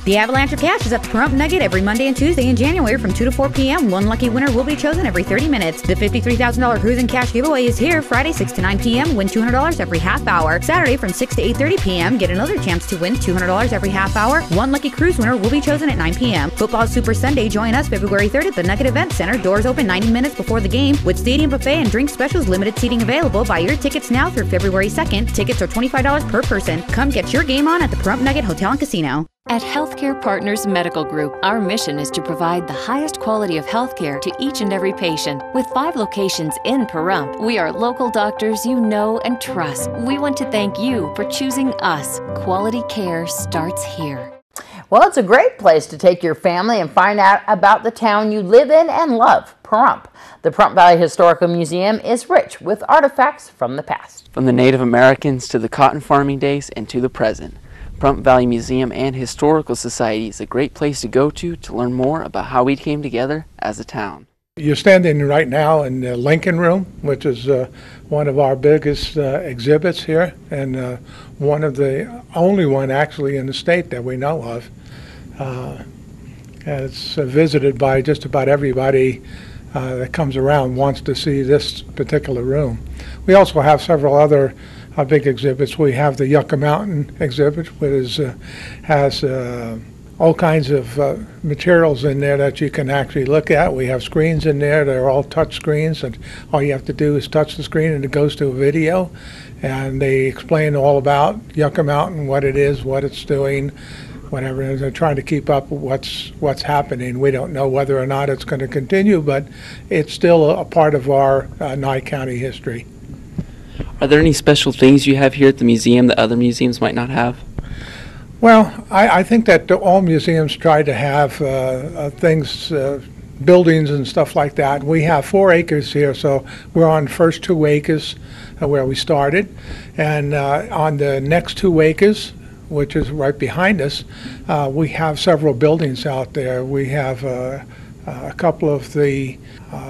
The Avalanche of Cash is at the Pahrump Nugget every Monday and Tuesday in January from 2 to 4 p.m. One lucky winner will be chosen every 30 minutes. The $53,000 Cruising Cash giveaway is here Friday 6 to 9 p.m. Win $200 every half hour. Saturday from 6 to 8:30 p.m. Get another chance to win $200 every half hour. One lucky cruise winner will be chosen at 9 p.m. Football Super Sunday. Join us February 3rd at the Nugget Event Center. Doors open 90 minutes before the game with stadium buffet and drink specials. Limited seating available. Buy your tickets now through February 2nd. Tickets are $25 per person. Come get your game on at the Pahrump Nugget Hotel and Casino. At Healthcare Partners Medical Group, our mission is to provide the highest quality of healthcare to each and every patient. With 5 locations in Pahrump, we are local doctors you know and trust. We want to thank you for choosing us. Quality care starts here. Well, it's a great place to take your family and find out about the town you live in and love, Pahrump. The Pahrump Valley Historical Museum is rich with artifacts from the past. From the Native Americans to the cotton farming days and to the present, Pahrump Valley Museum and Historical Society is a great place to go to learn more about how we came together as a town. You're standing right now in the Lincoln Room, which is one of our biggest exhibits here, and one of the only one actually in the state that we know of. It's visited by just about everybody that comes around wants to see this particular room. We also have several other big exhibits. We have the Yucca Mountain exhibit, which has all kinds of materials in there that you can actually look at. We have screens in there. They're all touch screens, and all you have to do is touch the screen and it goes to a video. And they explain all about Yucca Mountain, what it is, what it's doing, whatever. And they're trying to keep up with what's happening. We don't know whether or not it's going to continue, but it's still a part of our Nye County history. Are there any special things you have here at the museum that other museums might not have? Well, I think that all museums try to have things, buildings and stuff like that. We have 4 acres here, so we're on the first 2 acres where we started. And on the next 2 acres, which is right behind us, we have several buildings out there. We have a couple of the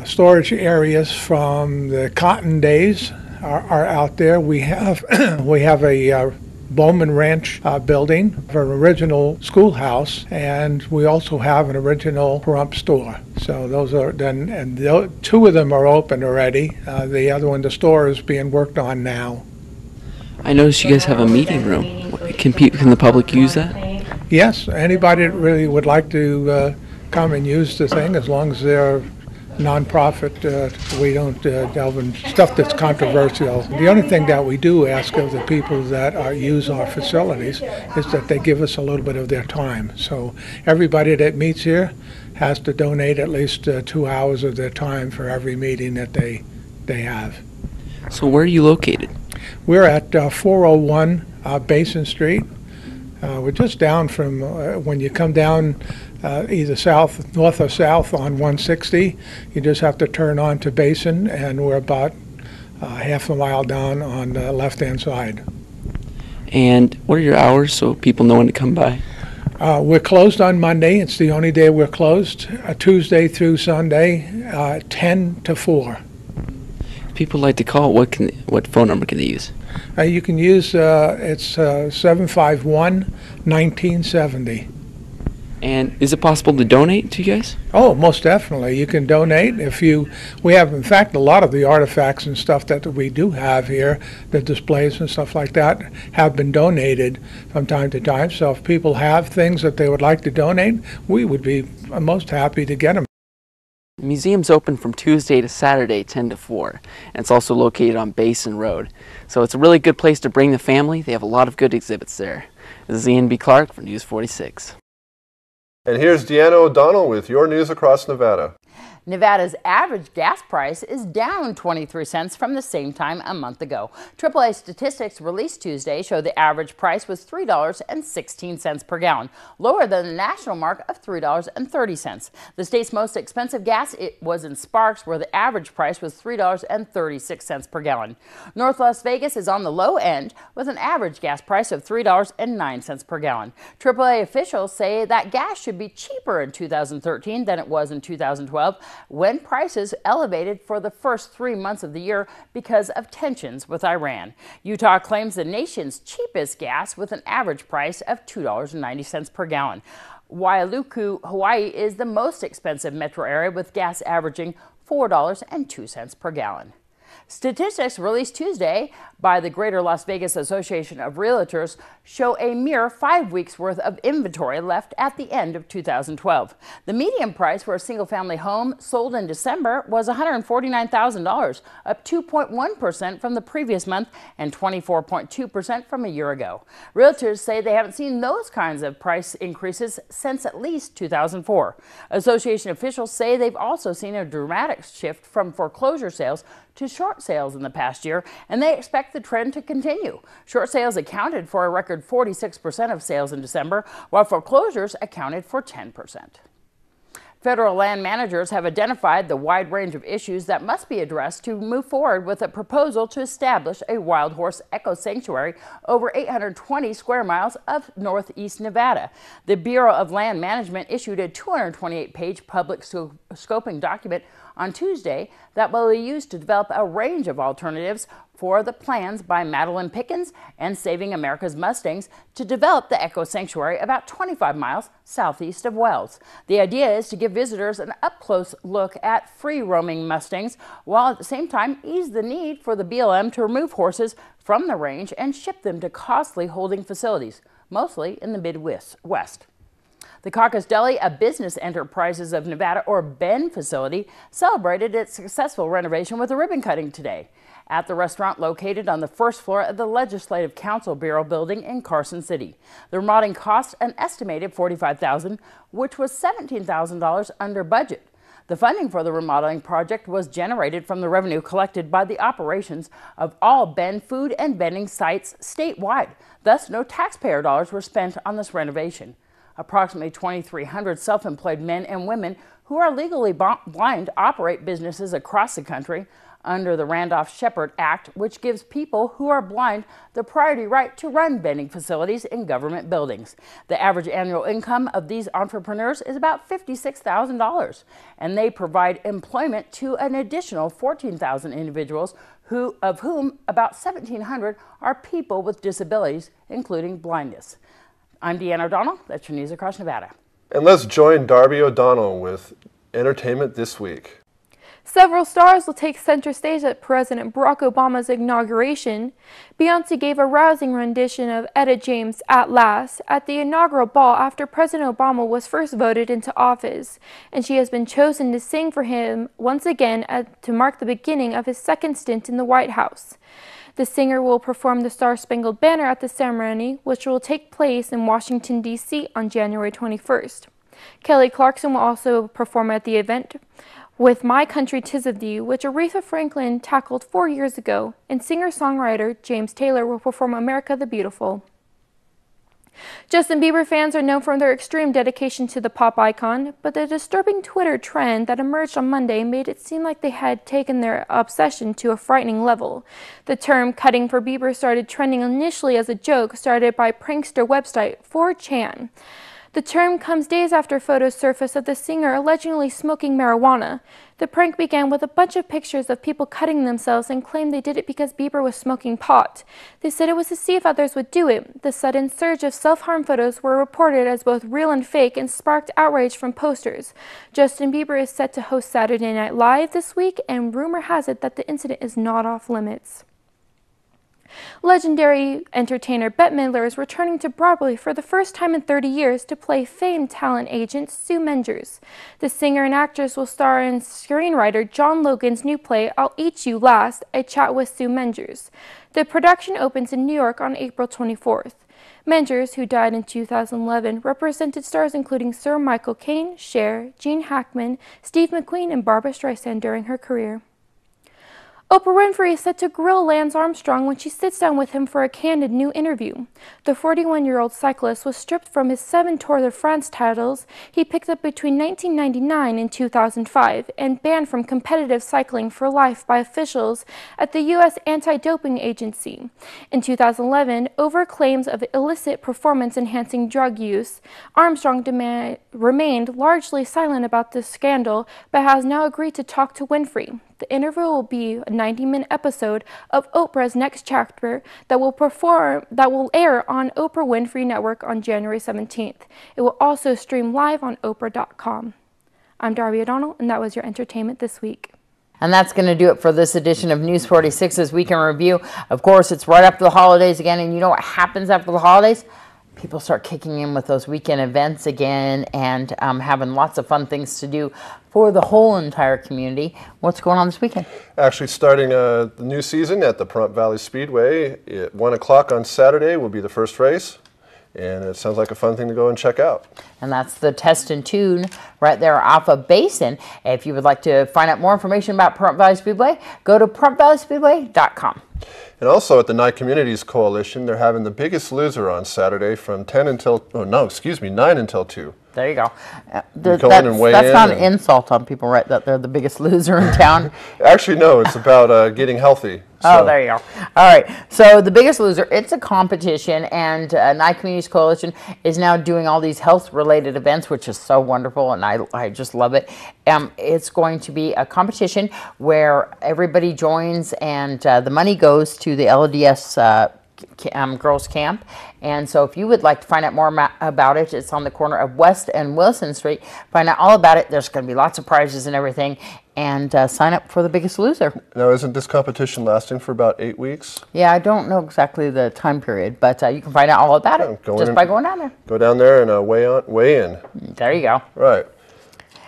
storage areas from the cotton days are out there. We have we have a Bowman Ranch building, an original schoolhouse, and we also have an original Pahrump store. So those are done, and 2 of them are open already. The other one, the store, is being worked on now. I noticed you guys have a meeting room. Can the public use that? Yes, anybody that really would like to come and use the thing, as long as they're nonprofit. We don't delve in stuff that's controversial. The only thing that we do ask of the people that use our facilities is that they give us a little bit of their time. So everybody that meets here has to donate at least 2 hours of their time for every meeting that they have. So where are you located? We're at 401 Basin Street. We're just down from when you come down either north or south on 160. You just have to turn on to Basin, and we're about half a mile down on the left-hand side. And what are your hours so people know when to come by? We're closed on Monday. It's the only day we're closed. Tuesday through Sunday, 10 to 4. If people like to call, what phone number can they use? You can use, it's 751-1970. And is it possible to donate to you guys? Oh, most definitely. You can donate we have, in fact, a lot of the artifacts and stuff that we do have here, the displays and stuff like that, have been donated from time to time. So if people have things that they would like to donate, we would be most happy to get them. The museum's open from Tuesday to Saturday, 10 to 4, and it's also located on Basin Road. So it's a really good place to bring the family. They have a lot of good exhibits there. This is Ian B. Clark for News 46. And here's Deanna O'Donnell with your news across Nevada. Nevada's average gas price is down 23 cents from the same time a month ago. AAA statistics released Tuesday show the average price was $3.16 per gallon, lower than the national mark of $3.30. The state's most expensive gas was in Sparks, where the average price was $3.36 per gallon. North Las Vegas is on the low end with an average gas price of $3.09 per gallon. AAA officials say that gas should be cheaper in 2013 than it was in 2012 when prices elevated for the first 3 months of the year because of tensions with Iran. Utah claims the nation's cheapest gas with an average price of $2.90 per gallon. Wailuku, Hawaii is the most expensive metro area with gas averaging $4.02 per gallon. Statistics released Tuesday by the Greater Las Vegas Association of Realtors show a mere 5 weeks worth of inventory left at the end of 2012. The median price for a single-family home sold in December was $149,000, up 2.1% from the previous month and 24.2% from a year ago. Realtors say they haven't seen those kinds of price increases since at least 2004. Association officials say they've also seen a dramatic shift from foreclosure sales to short sales in the past year, and they expect the trend to continue. Short sales accounted for a record 46% of sales in December, while foreclosures accounted for 10%. Federal land managers have identified the wide range of issues that must be addressed to move forward with a proposal to establish a wild horse eco sanctuary over 820 square miles of northeast Nevada. The Bureau of Land Management issued a 228-page public scoping document on Tuesday that will be used to develop a range of alternatives for the plans by Madeline Pickens and Saving America's Mustangs to develop the eco sanctuary about 25 miles southeast of Wells. The idea is to give visitors an up-close look at free-roaming Mustangs, while at the same time ease the need for the BLM to remove horses from the range and ship them to costly holding facilities, mostly in the Midwest. The Caucus Deli, a Business Enterprises of Nevada, or BEN facility, celebrated its successful renovation with a ribbon cutting today at the restaurant located on the first floor of the Legislative Council Bureau building in Carson City. The remodeling cost an estimated $45,000, which was $17,000 under budget. The funding for the remodeling project was generated from the revenue collected by the operations of all BEN food and vending sites statewide. Thus, no taxpayer dollars were spent on this renovation. Approximately 2,300 self-employed men and women who are legally blind operate businesses across the country under the Randolph-Shepard Act, which gives people who are blind the priority right to run vending facilities in government buildings. The average annual income of these entrepreneurs is about $56,000, and they provide employment to an additional 14,000 individuals, of whom about 1,700 are people with disabilities, including blindness. I'm Deanna O'Donnell. That's your news across Nevada. And let's join Darby O'Donnell with Entertainment This Week. Several stars will take center stage at President Barack Obama's inauguration. Beyoncé gave a rousing rendition of Etta James' At Last at the inaugural ball after President Obama was first voted into office, and she has been chosen to sing for him once again to mark the beginning of his second stint in the White House. The singer will perform the Star-Spangled Banner at the ceremony, which will take place in Washington, D.C. on January 21st. Kelly Clarkson will also perform at the event with My Country 'Tis of Thee, which Aretha Franklin tackled 4 years ago, and singer-songwriter James Taylor will perform America the Beautiful. Justin Bieber fans are known for their extreme dedication to the pop icon, but the disturbing Twitter trend that emerged on Monday made it seem like they had taken their obsession to a frightening level. The term cutting for Bieber started trending initially as a joke started by prankster website 4chan. The term comes days after photos surfaced of the singer allegedly smoking marijuana. The prank began with a bunch of pictures of people cutting themselves and claimed they did it because Bieber was smoking pot. They said it was to see if others would do it. The sudden surge of self-harm photos were reported as both real and fake and sparked outrage from posters. Justin Bieber is set to host Saturday Night Live this week, and rumor has it that the incident is not off limits. Legendary entertainer Bette Midler is returning to Broadway for the first time in 30 years to play famed talent agent Sue Mengers. The singer and actress will star in screenwriter John Logan's new play I'll Eat You Last, a chat with Sue Mengers. The production opens in New York on April 24th. Mengers, who died in 2011, represented stars including Sir Michael Caine, Cher, Gene Hackman, Steve McQueen, and Barbra Streisand during her career. Oprah Winfrey is set to grill Lance Armstrong when she sits down with him for a candid new interview. The 41-year-old cyclist was stripped from his 7 Tour de France titles he picked up between 1999 and 2005 and banned from competitive cycling for life by officials at the U.S. Anti-Doping Agency. In 2011, over claims of illicit performance-enhancing drug use, Armstrong remained largely silent about this scandal but has now agreed to talk to Winfrey. The interview will be a 90-minute episode of Oprah's Next Chapter that will air on Oprah Winfrey Network on January 17th. It will also stream live on Oprah.com. I'm Darby O'Donnell, and that was your entertainment this week. And that's going to do it for this edition of News 46's Week in Review. Of course, it's right after the holidays again, and you know what happens after the holidays? People start kicking in with those weekend events again and having lots of fun things to do for the whole entire community. What's going on this weekend? Actually, starting the new season at the Pahrump Valley Speedway at 1 o'clock on Saturday will be the first race. And it sounds like a fun thing to go and check out. And that's the Test and Tune right there off of Basin. If you would like to find out more information about Pahrump Valley Speedway, go to PahrumpValleySpeedway.com. And also at the Nye Communities Coalition, they're having the Biggest Loser on Saturday from 9 until 2. There you go. That's not an insult on people, right? That they're the biggest loser in town. Actually, no. It's about getting healthy. So. Oh, there you go. All right. So the Biggest Loser, it's a competition, and Nye Communities Coalition is now doing all these health-related events, which is so wonderful, and I just love it. It's going to be a competition where everybody joins, and the money goes to the LDS Girls Camp. And so if you would like to find out more about it, it's on the corner of West and Wilson Street. Find out all about it. There's going to be lots of prizes and everything. And sign up for the Biggest Loser. Now, isn't this competition lasting for about 8 weeks? Yeah, I don't know exactly the time period, but you can find out all about it just by going down there. Go down there and weigh in. There you go. Right.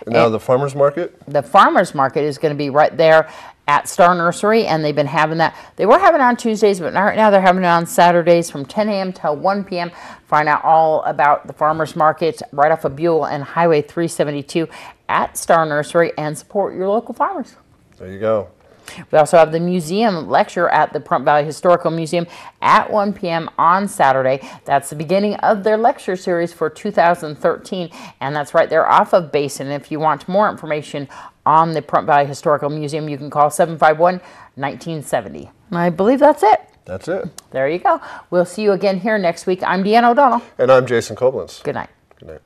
And now the farmer's market? The farmer's market is going to be right there at Star Nursery, and they've been having that. They were having it on Tuesdays, but right now they're having it on Saturdays from 10 a.m. till 1 p.m. Find out all about the farmer's market right off of Buell and Highway 372 at Star Nursery, and support your local farmers. There you go. We also have the museum lecture at the Pahrump Valley Historical Museum at 1 p.m. on Saturday. That's the beginning of their lecture series for 2013, and that's right there off of Basin. If you want more information on the Pahrump Valley Historical Museum, you can call 751-1970. I believe that's it. That's it. There you go. We'll see you again here next week. I'm Deanna O'Donnell. And I'm Jason Koblenz. Good night. Good night.